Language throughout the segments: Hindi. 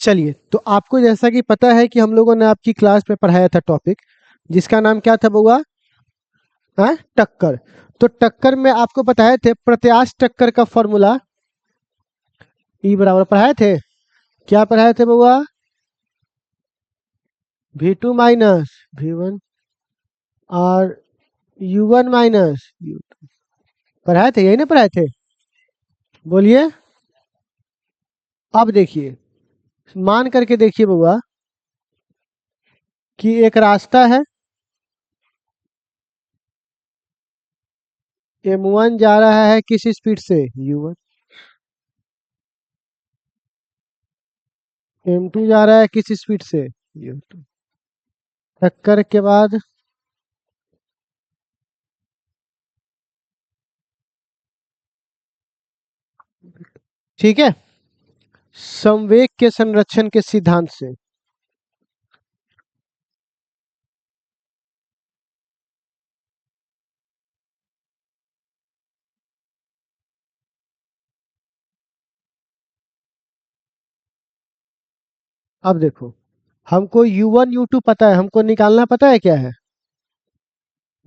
चलिए, तो आपको जैसा कि पता है कि हम लोगों ने आपकी क्लास में पढ़ाया था टॉपिक, जिसका नाम क्या था बउआ? हाँ, टक्कर। तो टक्कर में आपको बताए थे प्रत्यास्थ टक्कर का फॉर्मूला ई बराबर पढ़ाए थे। क्या पढ़ाए थे बउआ? V2 माइनस V1 और U1 माइनस U2 पढ़ाए थे, यही ना पढ़ाए थे? बोलिए। अब देखिए, मान करके देखिए बउआ कि एक रास्ता है, M1 जा रहा है किस स्पीड से? U1। M2 जा रहा है किस स्पीड से? U2। टक्कर के बाद ठीक है, संवेग के संरक्षण के सिद्धांत से। अब देखो, हमको U1 U2 पता है, हमको निकालना पता है क्या है?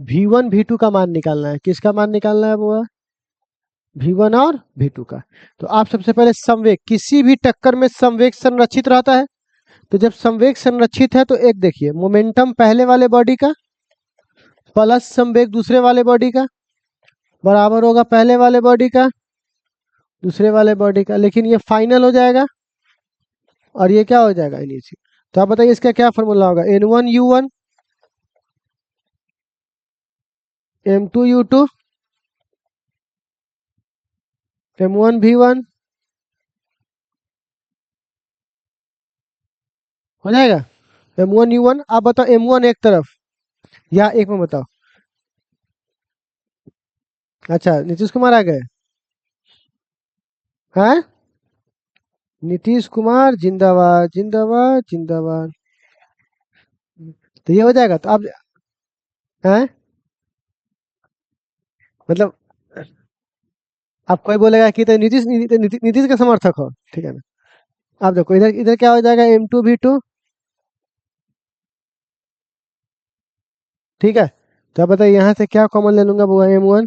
V1 V2 का मान निकालना है। किसका मान निकालना है वो? V1 और V2 का। तो आप सबसे पहले संवेग, किसी भी टक्कर में संवेग संरक्षित रहता है। तो जब संवेग संरक्षित है तो एक देखिए, मोमेंटम पहले वाले बॉडी का प्लस संवेग दूसरे वाले बॉडी का बराबर होगा पहले वाले बॉडी का दूसरे वाले बॉडी का, लेकिन ये फाइनल हो जाएगा और ये क्या हो जाएगा? इनिशियल। तो आप बताइए इसका क्या फॉर्मूला होगा? N1 U1 M2 U2 M1 V1 हो जाएगा। M1 U1। आप बताओ M1 एक तरफ या एक में बताओ। अच्छा, नीतीश कुमार आ गए हैं? नीतीश कुमार जिंदाबाद जिंदाबाद जिंदाबाद। तो ये हो जाएगा। तो आप हैं, मतलब आप कोई बोलेगा कि तो नीतीश नीतीश नीतीश का समर्थक हो, ठीक है ना? आप देखो इधर इधर क्या हो जाएगा? M2 V2। ठीक है, तो आप बताइए यहाँ से क्या कॉमन ले लूंगा वो? M1।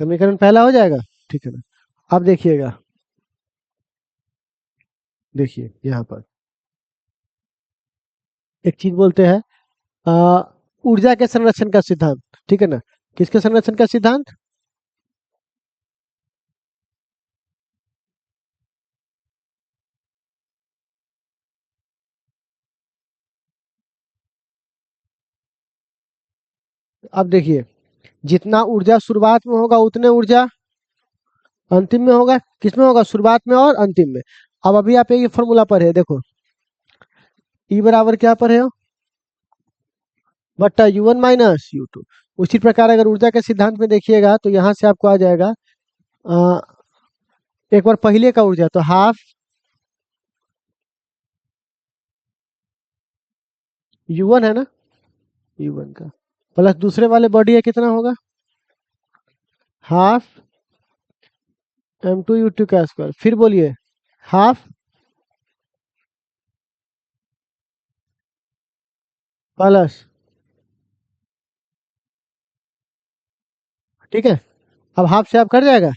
समीकरण पहला हो जाएगा, ठीक है ना? अब देखिएगा, देखिए यहाँ पर एक चीज बोलते हैं, आ, ऊर्जा के संरक्षण का सिद्धांत, ठीक है ना? किसके संरक्षण का सिद्धांत? अब देखिए, जितना ऊर्जा शुरुआत में होगा उतने ऊर्जा अंतिम में होगा। किसमें होगा? शुरुआत में और अंतिम में। अब अभी आप ये फॉर्मूला पढ़े देखो, ई बराबर क्या पढ़े हो? बट्टा U1 माइनस U2। उसी प्रकार अगर ऊर्जा के सिद्धांत में देखिएगा तो यहाँ से आपको आ जाएगा, आ, एक बार पहले का ऊर्जा तो हाफ U1 है ना, U1 का प्लस दूसरे वाले बॉडी है कितना होगा? हाफ M2 U2 का स्क्वायर। फिर बोलिए हाफ प्लस, ठीक है। अब हाफ से आप कट जाएगा,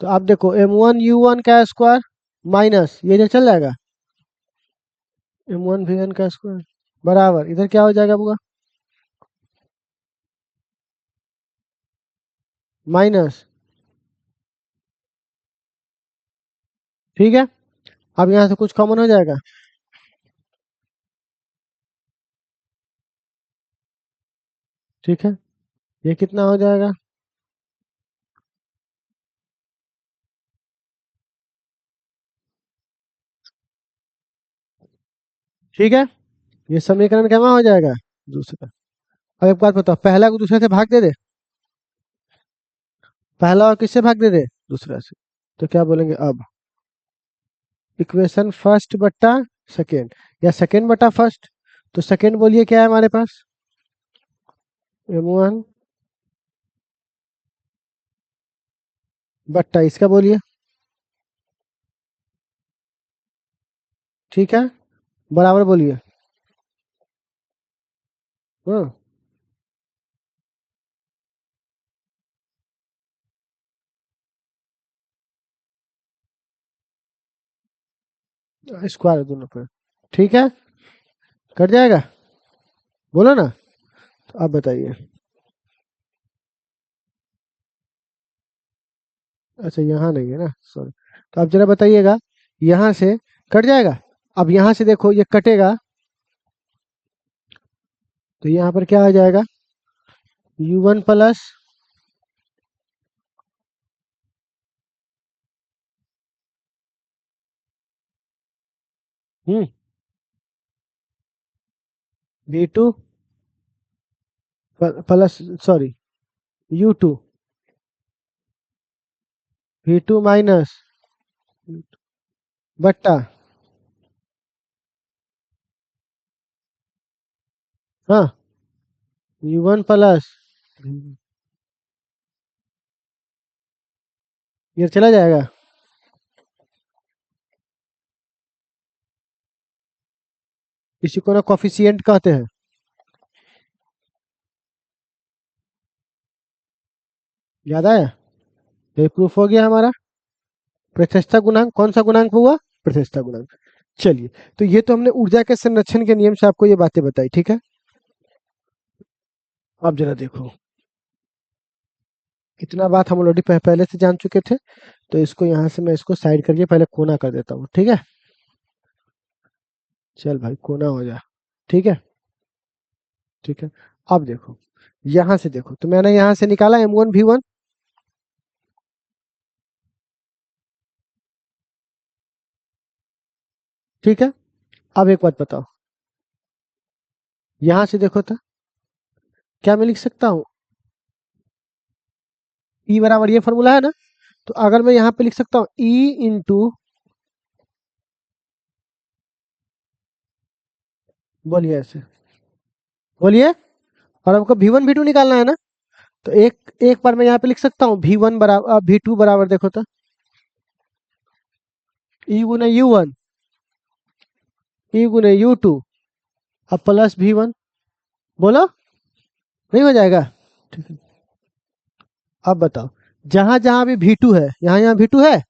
तो आप देखो M1 U1 का स्क्वायर माइनस ये जो चल जाएगा M1 V1 का स्क्वायर बराबर इधर क्या हो जाएगा बुआ? माइनस, ठीक है। अब यहाँ से कुछ कॉमन हो जाएगा, ठीक है। ये कितना हो जाएगा? ठीक है, ये समीकरण कैसा हो जाएगा? दूसरा। अब एक बात बताओ, पहला को दूसरे से भाग दे दे, पहला और किससे भाग दे दे? दूसरा से। तो क्या बोलेंगे अब? इक्वेशन फर्स्ट बट्टा सेकेंड या सेकेंड बट्टा फर्स्ट। तो सेकेंड बोलिए क्या है हमारे पास, M1 बट्टा इसका बोलिए, ठीक है, बराबर बोलिए। हाँ, स्क्वायर दोनों पे, ठीक है, कट जाएगा, बोलो ना। तो आप बताइए। अच्छा यहाँ नहीं है ना, सॉरी। तो आप जरा बताइएगा, यहाँ से कट जाएगा। अब यहाँ से देखो ये कटेगा, तो यहाँ पर क्या आ जाएगा, U1 plus V2 plus, sorry, U2 V2 minus बट्टा, हाँ, U1 प्लस, ये चला जाएगा। इसी को ना कोफिशिएंट कहते हैं। याद आया, ये प्रूफ हो गया हमारा। प्रतिस्थापन गुणांक, कौन सा गुणांक हुआ, प्रतिस्थापन गुणांक। चलिए, तो ये तो हमने ऊर्जा के संरक्षण के नियम से आपको ये बातें बताई, ठीक है। अब जरा देखो, इतना बात हम ऑलरेडी पहले से जान चुके थे, तो इसको यहाँ से मैं इसको साइड करके पहले कोना कर देता हूँ, ठीक है। चल भाई कोना हो जा, ठीक है, ठीक है। अब देखो, यहाँ से देखो, तो मैंने यहाँ से निकाला M1 V1, ठीक है। अब एक बात बताओ, यहाँ से देखो तो क्या मैं लिख सकता हूँ, E बराबर ये फॉर्मूला है ना, तो अगर मैं यहाँ पे लिख सकता हूँ E इंटू, बोलिए ऐसे, बोलिए। और हमको V1 V2 निकालना है ना, तो एक एक बार मैं यहाँ पे लिख सकता हूँ V1 बराबर V2 बराबर, देखो तो E गुना U1, E गुना U2, अब प्लस V1, बोलो, नहीं हो जाएगा, ठीक है। अब बताओ, जहां जहां भी V2 है, यहाँ यहाँ V2 है,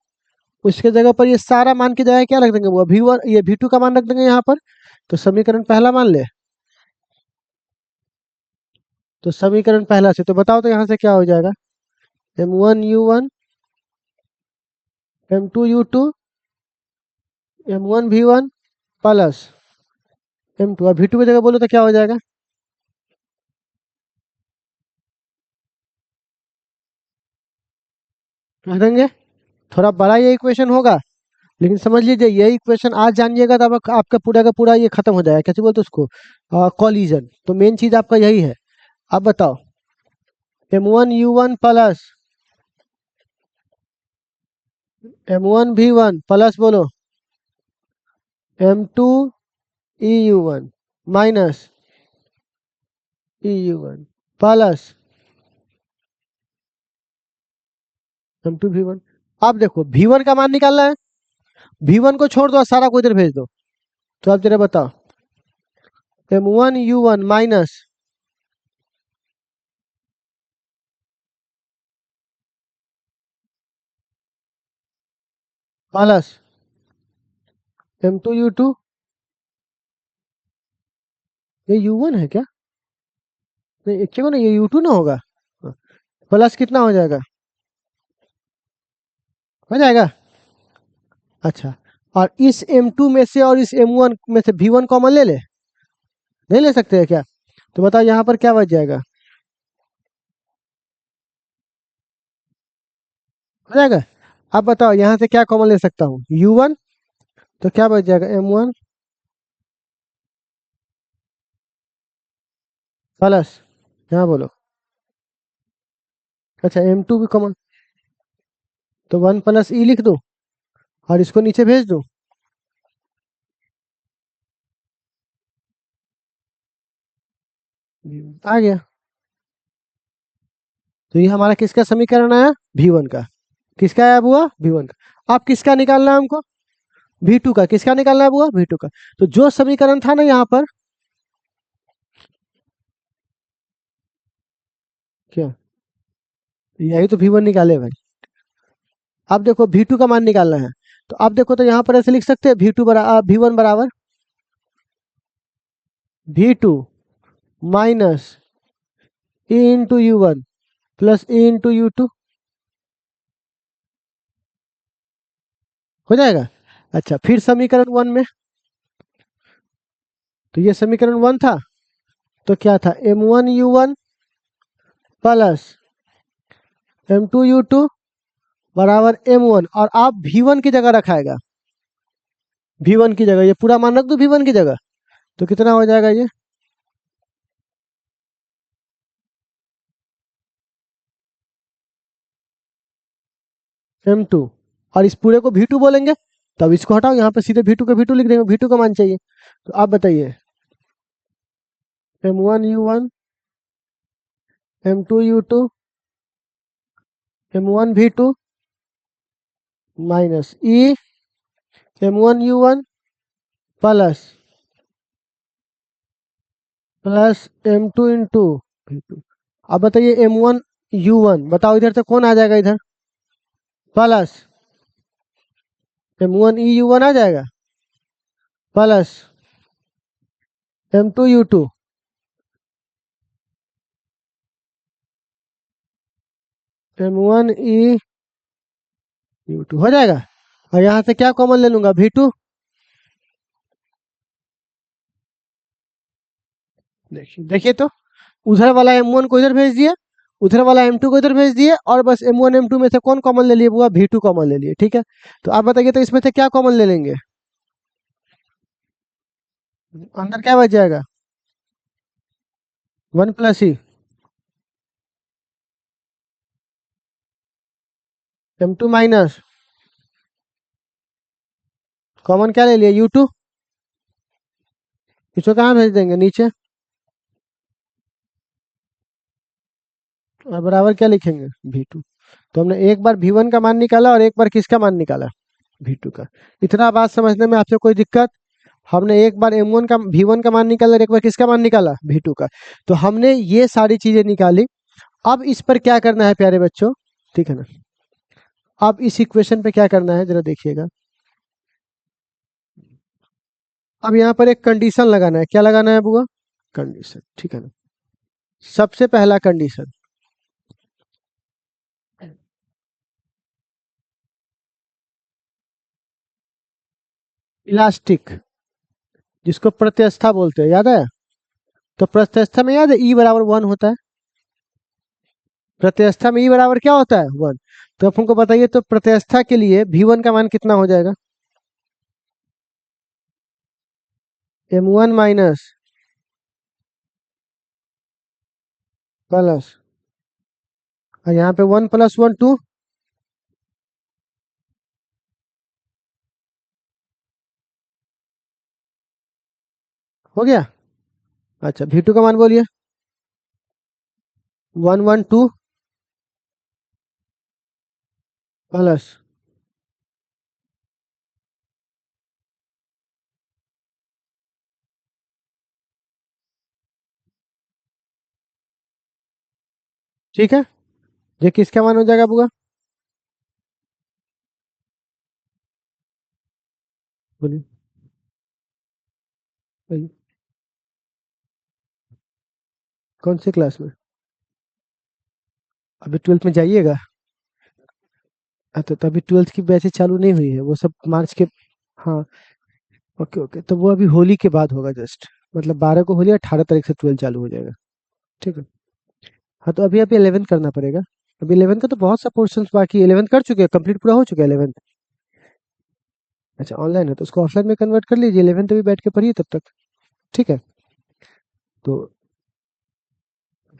उसके जगह पर ये सारा मान की जगह क्या रख देंगे, वो V1, ये V2 का मान रख देंगे यहाँ पर। तो समीकरण पहला मान ले, तो समीकरण पहला से तो बताओ, तो यहाँ से क्या हो जाएगा, M1 U1 M2 U2 M1 V1 plus M2, अब V2 की जगह बोलो तो क्या हो जाएगा, रख देंगे। थोड़ा बड़ा ये इक्वेशन होगा, लेकिन समझ लीजिए ये इक्वेशन आज जानिएगा, तब आपका पूरा का पूरा ये खत्म हो जाएगा, कैसे बोलते हैं उसको, कॉलिजन। तो मेन चीज आपका यही है। अब बताओ, M1 U1 plus M1 V1 plus, बोलो, M2 EU1 minus EU1 plus M2 V1। अब देखो V1 का मान निकालना है, V1 को छोड़ दो और सारा को इधर भेज दो। तो आप जरा बताओ, M1U1 माइनस प्लस M2U2, ये U1 है क्या, नहीं एक ना, ये U2 ना होगा, प्लस कितना हो जाएगा, हो जाएगा। अच्छा, और इस M2 में से और इस M1 में से V1 कॉमन ले ले, नहीं ले सकते हैं क्या। तो बताओ यहाँ पर क्या बच जाएगा, हो जाएगा। अब बताओ यहाँ से क्या कॉमन ले सकता हूँ, U1, तो क्या बच जाएगा, M1 प्लस, यहाँ बोलो, अच्छा M2 भी कॉमन, तो 1 प्लस E लिख दूँ और इसको नीचे भेज दूँ। आ गया। तो ये हमारा किसका समीकरण आया? V1 का। किसका आया बुआ? V1 का। अब किसका निकालना है हमको? V2 का। किसका निकालना है बुआ? V2 का। तो जो समीकरण था ना यहाँ पर, क्या यही तो V1 निकाले भाई। अब देखो V2 का मान निकालना है। तो अब देखो, तो यहाँ पर ऐसे लिख सकते हैं V1 बराबर V2 minus E into U1 plus E into U2 हो जाएगा। अच्छा, फिर समीकरण 1 में, तो ये समीकरण 1 था, तो क्या था? M1U1 प्लस M2U2 बराबर M1, और आप V1 की जगह रखाएगा। V1 की जगह ये पूरा मान रख दो V1 की जगह, तो कितना हो जाएगा ये? M2, और इस पूरे को V2 बोलेंगे। तब इसको हटाओ, यहाँ पे सीधे V2 के V2 लिख देंगे, V2 का मान चाहिए। तो आप बताइए, M1U1 M2U2 M1V2 minus E M1U1 plus M2 into V2। अब बताइए M1U1, बताओ इधर से कौन आ जाएगा इधर? प्लस M1EU1 आ जाएगा, प्लस M2U2 M1EU2 हो जाएगा। और यहाँ से क्या कॉमन ले लूंगा? V2। देखिए देखिए तो, उधर वाला M1 को इधर भेज दिया, उधर वाला M2 को इधर भेज दिए, और बस M1 M2 में से कौन कॉमन ले लिए बुआ? V2 कॉमन ले लिए। ठीक है, तो आप बताइए, तो इसमें से क्या कॉमन ले लेंगे? अंदर क्या बच जाएगा? 1 प्लस ई M2 माइनस, कॉमन क्या ले लिया? U2। इसको कहाँ भेज देंगे? नीचे। और बराबर क्या लिखेंगे? V2। तो हमने एक बार V1 का मान निकाला, और एक बार किसका मान निकाला? V2 का। इतना बात समझने में आपसे कोई दिक्कत? हमने एक बार M1 का V1 का मान निकाला, और एक बार किसका मान निकाला? V2 का। तो हमने ये सारी चीजें निकाली। अब इस पर क्या करना है प्यारे बच्चों? ठीक है ना? अब इस इक्वेशन पे क्या करना है जरा देखिएगा। अब यहाँ पर एक कंडीशन लगाना है। क्या लगाना है बुआ? कंडीशन। ठीक है ना? सबसे पहला कंडीशन, इलास्टिक, जिसको प्रत्यवस्था बोलते हैं, याद है? तो प्रत्यवस्था में याद है E बराबर 1 होता है। प्रत्यवस्था में E बराबर क्या होता है? 1। तो अब हमको बताइए, तो प्रत्यवस्था के लिए V1 का मान कितना हो जाएगा? M1 माइनस प्लस, और यहाँ पे 1 प्लस 1 2 हो गया। अच्छा, V2 का मान बोलिए। 1 1 2 प्लस, ठीक है। ये किसका मान हो जाएगा बुआ? बोलिए बोलिए। कौन सी क्लास में? अभी 12th में जाइएगा? तो तभी 12th की बैचें चालू नहीं हुई है, वो सब मार्च के। हाँ। ओके ओके, तो वो अभी होली के बाद होगा जस्ट। मतलब 12 को होली, 18 तारीख से 12 चालू हो जाएगा। ठीक है। हाँ, तो अभी अभी 11 करना पड़ेगा। अभी 11 का तो बहुत सा पोर्शन बाकी है। 11 कर चुके हैं, कंप्लीट पूरा हो चुका है 11। अच्छा, ऑनलाइन है तो उसको ऑफलाइन में कन्वर्ट कर लीजिए। 11 भी बैठ के पढ़िए तब तक। ठीक है। तो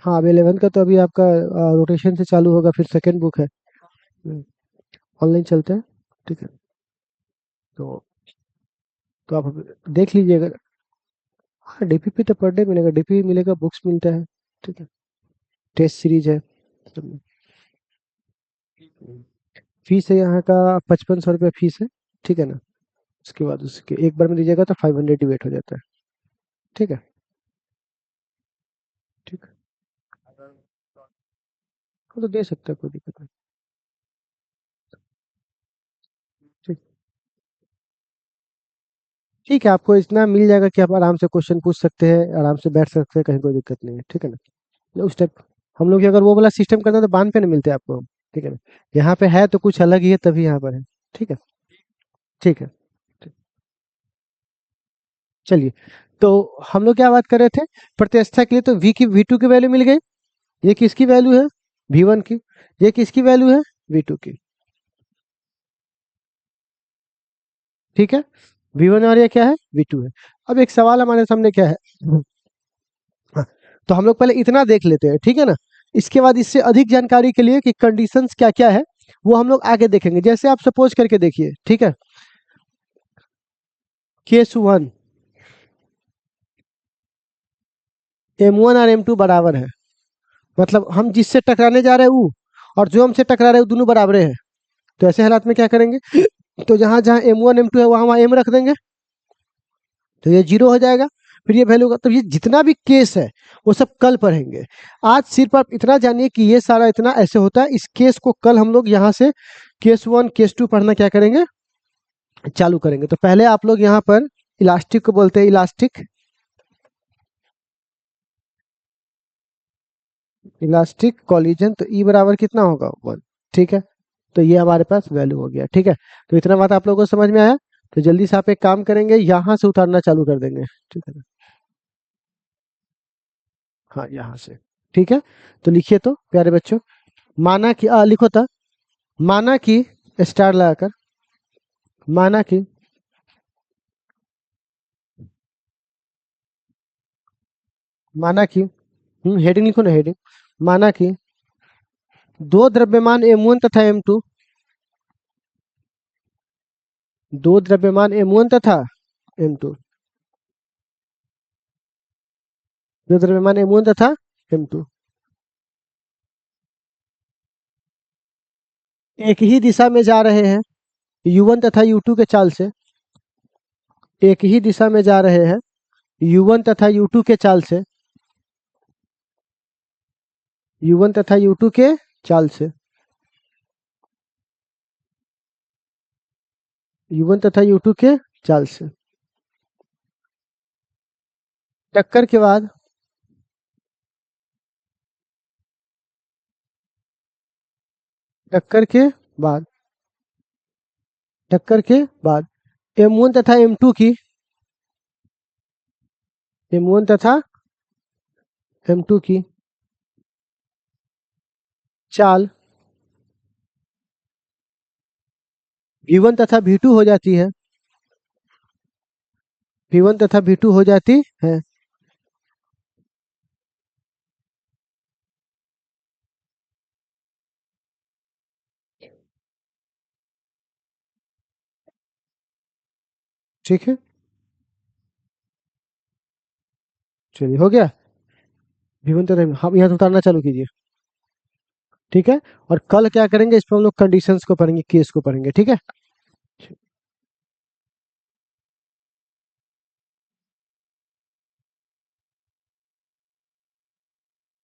हाँ, अभी 11 का तो अभी आपका रोटेशन से चालू होगा, फिर सेकंड बुक है। ऑनलाइन चलते हैं। ठीक है। तो तो आप देख लीजिएगा। हाँ, डीपीपी तो पर डे मिलेगा, डीपीपी मिलेगा, बुक्स मिलता है, ठीक है, टेस्ट सीरीज है सब में। फीस है यहाँ का 5500 रुपया फीस है, ठीक है ना। उसके बाद उसके एक बार में दीजिएगा तो 500 डिवेट हो जाता है, ठीक है। ठीक है, वो तो दे सकता है, कोई दिक्कत नहीं। ठीक, ठीक है, आपको इतना मिल जाएगा कि आप आराम से क्वेश्चन पूछ सकते हैं, आराम से बैठ सकते हैं, कहीं कोई दिक्कत नहीं है, ठीक है ना। उस टाइप हम लोग की अगर वो वाला सिस्टम करना तो बांध पे नहीं मिलते आपको, ठीक है ना। यहाँ पे है तो कुछ अलग ही है, तभी यहाँ पर है, ठीक है। ठीक है, ठीक। चलिए, तो हम लोग क्या बात कर रहे थे, प्रत्यवस्था के लिए तो वी की V2 की वैल्यू मिल गई। ये किसकी वैल्यू है, V1 की। ये किसकी वैल्यू है, V2 की, ठीक है। V1 और ये क्या है, V2 है। अब एक सवाल हमारे सामने क्या है, हाँ, तो हम लोग पहले इतना देख लेते हैं, ठीक है ना। इसके बाद इससे अधिक जानकारी के लिए कि कंडीशंस क्या क्या है, वो हम लोग आगे देखेंगे। जैसे आप सपोज करके देखिए, ठीक है, केस 1, M1 और M2 बराबर है, मतलब हम जिससे टकराने जा रहे हैं वो, और जो हमसे टकरा रहे हैं वो दोनों बराबर हैं। तो ऐसे हालात में क्या करेंगे, तो जहां जहां M1 M2 है वहां वहां M रख देंगे, तो ये जीरो हो जाएगा। फिर ये वैल्यू का, तो ये जितना भी केस है वो सब कल पढ़ेंगे। आज सिर्फ आप इतना जानिए कि ये सारा इतना ऐसे होता है, इस केस को कल हम लोग यहाँ से केस 1 केस 2 पढ़ना क्या करेंगे, चालू करेंगे। तो पहले आप लोग यहाँ पर इलास्टिक को बोलते हैं इलास्टिक, इलास्टिक कॉलिजन, तो ई बराबर कितना होगा 1, ठीक है। तो ये हमारे पास वैल्यू हो गया, ठीक है। तो इतना बात आप लोगों को समझ में आया। तो जल्दी से आप एक काम करेंगे, यहाँ से उतारना चालू कर देंगे, ठीक है ना। हाँ, यहाँ से, ठीक है। तो लिखिए तो प्यारे बच्चों, माना कि लिखो था, माना कि स्टार लगाकर, माना कि, माना कि, हेडिंग लिखो ना, हेडिंग, माना कि दो द्रव्यमान M1 तथा M2, दो द्रव्यमान M1 तथा M2, दो द्रव्यमान M1 तथा M2 एक ही दिशा में जा रहे हैं, U1 तथा U2 के चाल से, एक ही दिशा में जा रहे हैं U1 तथा U2 के चाल से, U1 तथा U2 के चाल से, U1 तथा U2 के चाल से, टक्कर के बाद, टक्कर के बाद, टक्कर के बाद M1 तथा M2 की, M1 तथा M2 की चाल V1 तथा V2 हो जाती है, V1 तथा V2 हो जाती है, ठीक है। चलिए, हो गया। V1 तथा हम यहाँ से उतारना चालू कीजिए, ठीक है। और कल क्या करेंगे, इस पर हम लोग कंडीशंस को पढ़ेंगे, केस को पढ़ेंगे, ठीक है।